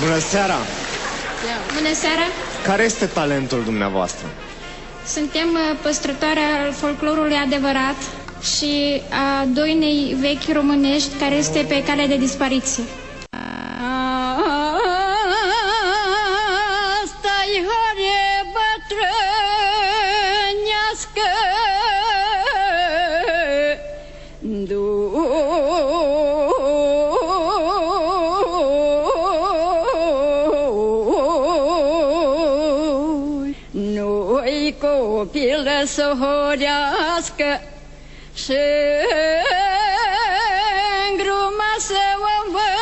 Bună seara! Bună seara! Care este talentul dumneavoastră? Suntem păstrătoare al folclorului adevărat și a doinei vechi românești care este pe cale de dispariție. Asta-i hare bătrânească, nu-i copilă să horească și îngruma să o învârtească.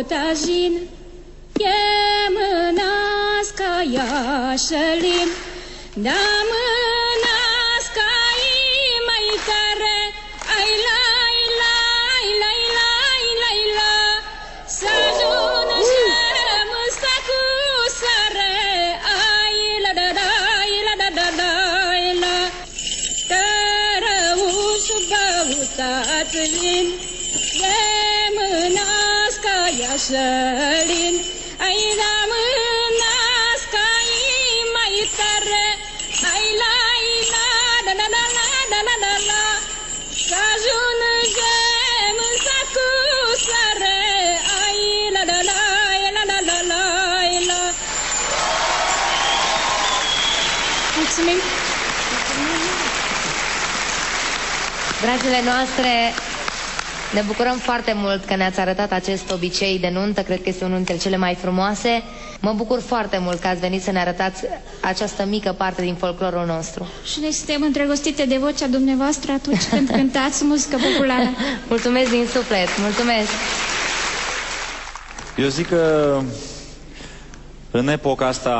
Tajin, e mânaska iașălin, da mânaska-i mai tare, ai lai, lai, lai, lai, lai, la, să ajună și-mâsta cu sare, ai la da da, la da da da, la, cărăușul băutați-lin, e mânaska iașălin, ai la mânaska-i mai tare, ai la, da da da la, da da da la, să ajungem în sacu sare, ai la da la, la da da la, la. Mulțumim! Dragile noastre, ne bucurăm foarte mult că ne-ați arătat acest obicei de nuntă, cred că este unul dintre cele mai frumoase. Mă bucur foarte mult că ați venit să ne arătați această mică parte din folclorul nostru. Și noi suntem îndrăgostite de vocea dumneavoastră atunci când cântați muzică populară. Mulțumesc din suflet, mulțumesc! Eu zic că în epoca asta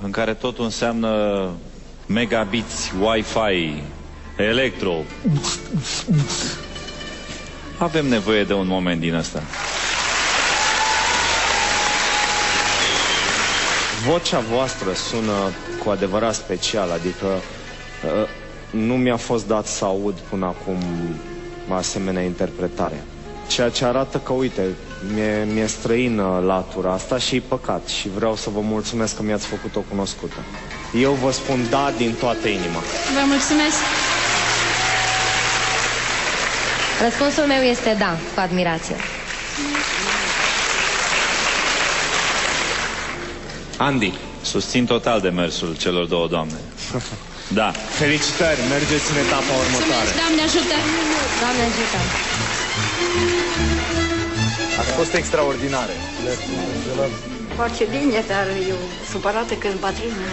în care totul înseamnă megabits, Wi-Fi, electro, avem nevoie de un moment din ăsta. Vocea voastră sună cu adevărat special, adică nu mi-a fost dat să aud până acum asemenea interpretare. Ceea ce arată că, uite, mi-e străină latura asta și e păcat și vreau să vă mulțumesc că mi-ați făcut-o cunoscută. Eu vă spun da din toată inima. Vă mulțumesc! Răspunsul meu este da, cu admirație. Andy. Susțin total demersul celor două doamne. Da. Felicitări, mergeți în etapa următoare. Mulțumesc, Doamne ajută! Doamne ajută! Ați fost extraordinare. Foarte bine, dar eu supărată când bătrână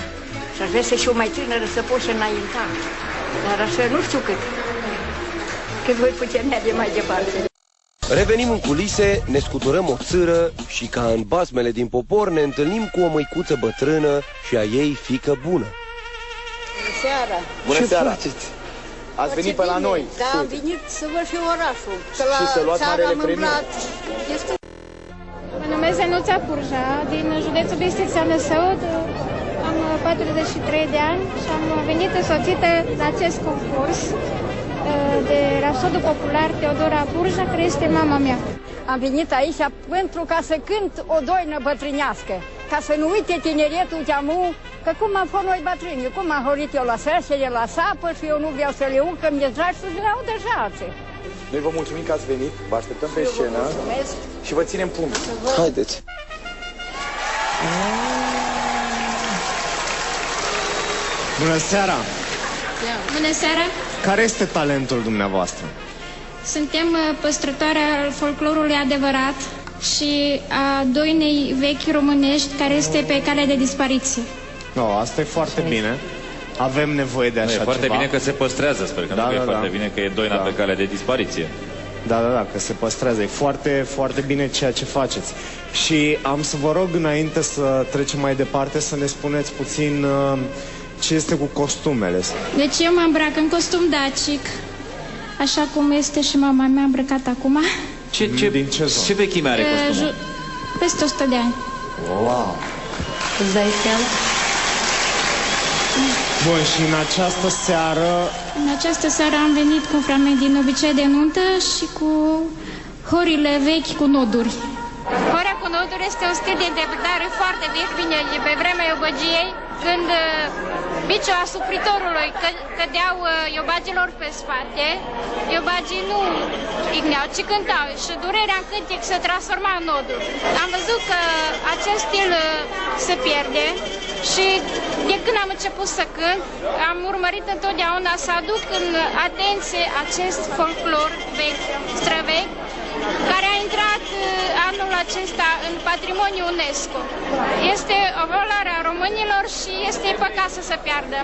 și aș vrea să fiu mai tânără să pot și înainta. Dar așa nu știu cât voi putea merge mai departe. Revenim în culise, ne scuturăm o țâră și ca în basmele din popor ne întâlnim cu o măicuță bătrână și a ei fiică bună. Bună seara! Bună seara! Ați venit pe la noi. Da, am venit să văd și orașul. Și să luați marele premiu. Mă numesc Zenuța Purja, din județul Bistrița Năsăud. Am 43 de ani și am venit însoțită la acest concurs de rapsodul popular Teodora Purja, care este mama mea. Am venit aici pentru ca să cânt o doină bătrânească, ca să nu uite tineretul de-amu, că cum am fost noi bătrâni, cum am horit eu la sărsele, la sapă și eu nu vreau să le urc, că mi-e drag să le au deja alții. Noi vă mulțumim că ați venit, vă așteptăm pe scenă și vă ținem pumn. Haideți! Bună seara! Bună seara! Care este talentul dumneavoastră? Suntem păstrătoare al folclorului adevărat și a doinei vechi românești care este pe cale de dispariție. No, asta e foarte bine. Avem nevoie de așa ceva. E foarte bine că se păstrează, sper că nu e foarte bine că e doina pe cale de dispariție. Da, că se păstrează. E foarte, foarte bine ceea ce faceți. Și am să vă rog, înainte să trecem mai departe, să ne spuneți puțin Ce este cu costumele? Deci eu mă îmbrac în costum dacic, așa cum este și mama mea îmbrăcat acum. Ce vechime are costumul? Peste 100 de ani. Wow! Îți dai seama? Bun, și în această seară... În această seară am venit cu un fragment din Obicei de nuntă și cu horile vechi cu noduri. Horea cu noduri este un stil de interpretare foarte vechi, vine de pe vremea iobăgiei, când biciul asupritorului cădeau iobagilor pe spate, iobagii nu igneau, ci cântau și durerea în cântec se transforma în noduri. Am văzut că acest stil se pierde și de când am început să cânt, am urmărit întotdeauna să aduc în atenție acest folclor vechi, străvechi, care a intrat anul acesta în patrimoniul UNESCO. Este o valoare a românilor și este păcat să se piardă.